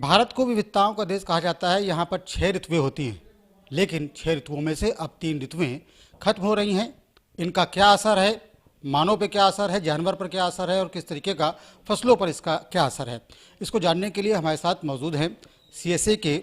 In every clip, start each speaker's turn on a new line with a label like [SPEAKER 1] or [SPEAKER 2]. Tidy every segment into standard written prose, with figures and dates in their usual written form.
[SPEAKER 1] भारत को विविधताओं का देश कहा जाता है। यहाँ पर 6 ऋतुएं होती हैं, लेकिन 6 ऋतुओं में से अब 3 ऋतुएं खत्म हो रही हैं। इनका क्या असर है, मानव पे क्या असर है, जानवर पर क्या असर है और किस तरीके का फसलों पर इसका क्या असर है, इसको जानने के लिए हमारे साथ मौजूद हैं सीएसए के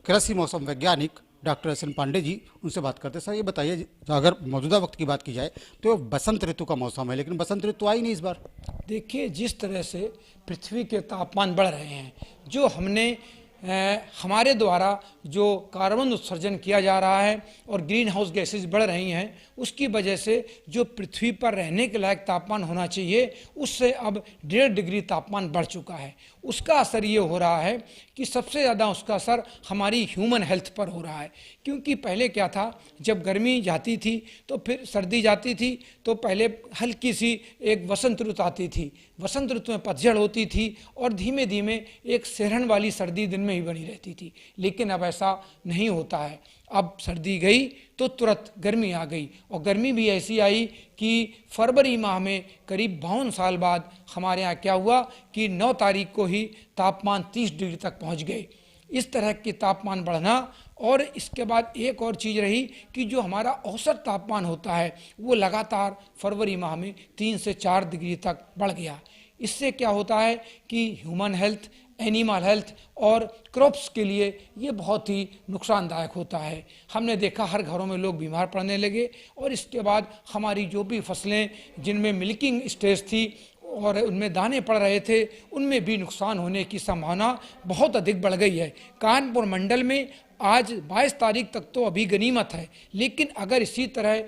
[SPEAKER 1] कृषि मौसम वैज्ञानिक doctor S N Pandey ji. उनसे बात करते हैं। सर, ये बताइए, अगर मौजूदा वक्त की बात की जाए तो बसंत ऋतु का मौसम है, लेकिन बसंत ऋतु आई नहीं इस बार।
[SPEAKER 2] देखिए, जिस तरह से पृथ्वी के तापमान बढ़ रहे हैं, जो हमने हमारे द्वारा जो कार्बन उत्सर्जन किया जा रहा है और ग्रीन हाउस गैसेज बढ़ रही हैं, उसकी वजह से जो पृथ्वी पर रहने के लायक तापमान होना चाहिए उससे अब 1.5 डिग्री तापमान बढ़ चुका है। उसका असर ये हो रहा है कि सबसे ज़्यादा उसका असर हमारी ह्यूमन हेल्थ पर हो रहा है। क्योंकि पहले क्या था, जब गर्मी जाती थी तो फिर सर्दी जाती थी, तो पहले हल्की सी एक वसंत ऋतु आती थी, वसंत ऋतु में पतझड़ होती थी और धीमे धीमे एक सिरहन वाली सर्दी दिन में ही बनी रहती थी। लेकिन अब ऐसा नहीं होता है। अब सर्दी गई तो तुरंत गर्मी आ गई, और गर्मी भी ऐसी आई कि फरवरी माह में करीब 52 साल बाद हमारे यहाँ क्या हुआ कि 9 तारीख को ही तापमान 30 डिग्री तक पहुँच गए। इस तरह के तापमान बढ़ना, और इसके बाद एक और चीज़ रही कि जो हमारा औसत तापमान होता है वो लगातार फरवरी माह में 3 से 4 डिग्री तक बढ़ गया। इससे क्या होता है कि ह्यूमन हेल्थ, एनिमल हेल्थ और क्रॉप्स के लिए ये बहुत ही नुकसानदायक होता है। हमने देखा हर घरों में लोग बीमार पड़ने लगे, और इसके बाद हमारी जो भी फसलें जिनमें मिल्किंग स्टेज थी और उनमें दाने पड़ रहे थे, उनमें भी नुकसान होने की संभावना बहुत अधिक बढ़ गई है। कानपुर मंडल में आज 22 तारीख तक तो अभी गनीमत है, लेकिन अगर इसी तरह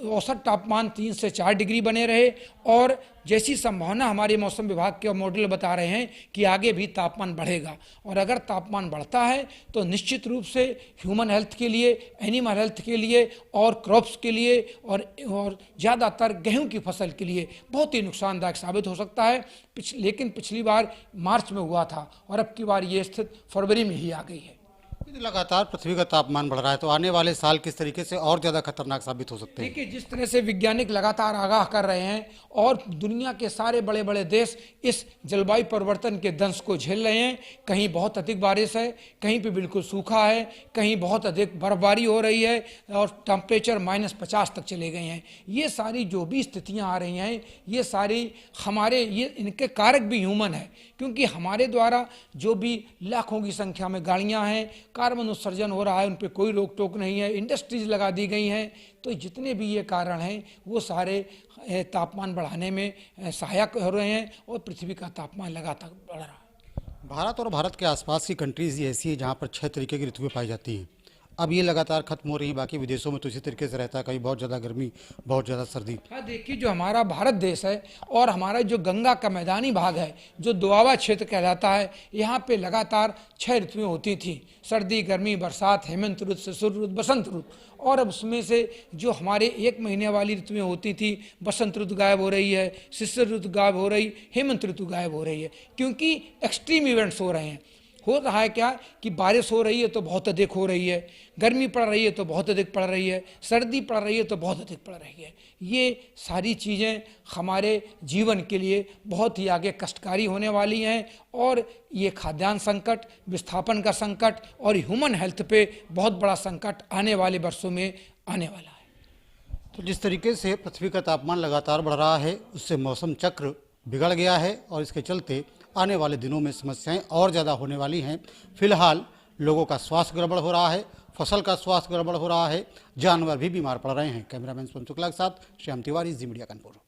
[SPEAKER 2] औसत तापमान 3 से 4 डिग्री बने रहे, और जैसी संभावना हमारे मौसम विभाग के मॉडल बता रहे हैं कि आगे भी तापमान बढ़ेगा, और अगर तापमान बढ़ता है तो निश्चित रूप से ह्यूमन हेल्थ के लिए, एनिमल हेल्थ के लिए और क्रॉप्स के लिए और ज़्यादातर गेहूं की फसल के लिए बहुत ही नुकसानदायक साबित हो सकता है। लेकिन पिछली बार मार्च में हुआ था और अब की बार ये स्थिति फरवरी में ही आ गई है।
[SPEAKER 1] लगातार पृथ्वी का तापमान बढ़ रहा है, तो आने वाले साल किस तरीके से और ज़्यादा खतरनाक साबित हो सकते हैं?
[SPEAKER 2] देखिए, जिस तरह से वैज्ञानिक लगातार आगाह कर रहे हैं और दुनिया के सारे बड़े बड़े देश इस जलवायु परिवर्तन के दंश को झेल रहे हैं। कहीं बहुत अधिक बारिश है, कहीं पे बिल्कुल सूखा है, कहीं बहुत अधिक बर्फबारी हो रही है और टेम्परेचर -50 तक चले गए हैं। ये सारी जो भी स्थितियाँ आ रही हैं, ये सारी हमारे, ये इनके कारक भी ह्यूमन है, क्योंकि हमारे द्वारा जो भी लाखों की संख्या में गाड़ियाँ हैं, कार्बन उत्सर्जन हो रहा है, उन पर कोई रोक टोक नहीं है, इंडस्ट्रीज लगा दी गई हैं। तो जितने भी ये कारण हैं वो सारे तापमान बढ़ाने में सहायक हो रहे हैं और पृथ्वी का तापमान लगातार बढ़ रहा है।
[SPEAKER 1] भारत और भारत के आसपास की कंट्रीज ही ऐसी है जहाँ पर 6 तरीके की ऋतुएं पाई जाती हैं। अब ये लगातार खत्म हो रही है। बाकी विदेशों में तो इसी तरीके से रहता है, कहीं बहुत ज़्यादा गर्मी, बहुत ज़्यादा सर्दी।
[SPEAKER 2] हाँ, देखिए, जो हमारा भारत देश है और हमारा जो गंगा का मैदानी भाग है, जो दोआबा क्षेत्र कहलाता है, यहाँ पे लगातार 6 ऋतुएं होती थी: सर्दी, गर्मी, बरसात, हेमंत ऋतु, शिशिर ऋतु, बसंत ऋतु। और अब उसमें से जो हमारे 1 महीने वाली ऋतुएं होती थी, बसंत ऋतु गायब हो रही है, शिशिर ऋतु गायब हो रही, हेमंत ऋतु गायब हो रही है, क्योंकि एक्सट्रीम इवेंट्स हो रहे हैं। हो रहा है क्या कि बारिश हो रही है तो बहुत अधिक हो रही है, गर्मी पड़ रही है तो बहुत अधिक पड़ रही है, सर्दी पड़ रही है तो बहुत अधिक पड़ रही है। ये सारी चीज़ें हमारे जीवन के लिए बहुत ही आगे कष्टकारी होने वाली हैं, और ये खाद्यान्न संकट, विस्थापन का संकट और ह्यूमन हेल्थ पे बहुत बड़ा संकट आने वाले वर्षों में आने वाला है।
[SPEAKER 1] तो जिस तरीके से पृथ्वी का तापमान लगातार बढ़ रहा है, उससे मौसम चक्र बिगड़ गया है और इसके चलते आने वाले दिनों में समस्याएं और ज़्यादा होने वाली हैं। फिलहाल लोगों का स्वास्थ्य गड़बड़ हो रहा है, फसल का स्वास्थ्य गड़बड़ हो रहा है, जानवर भी बीमार पड़ रहे हैं। कैमरामैन सुन शुक्ला के साथ श्याम तिवारी, जी मीडिया कानपुर।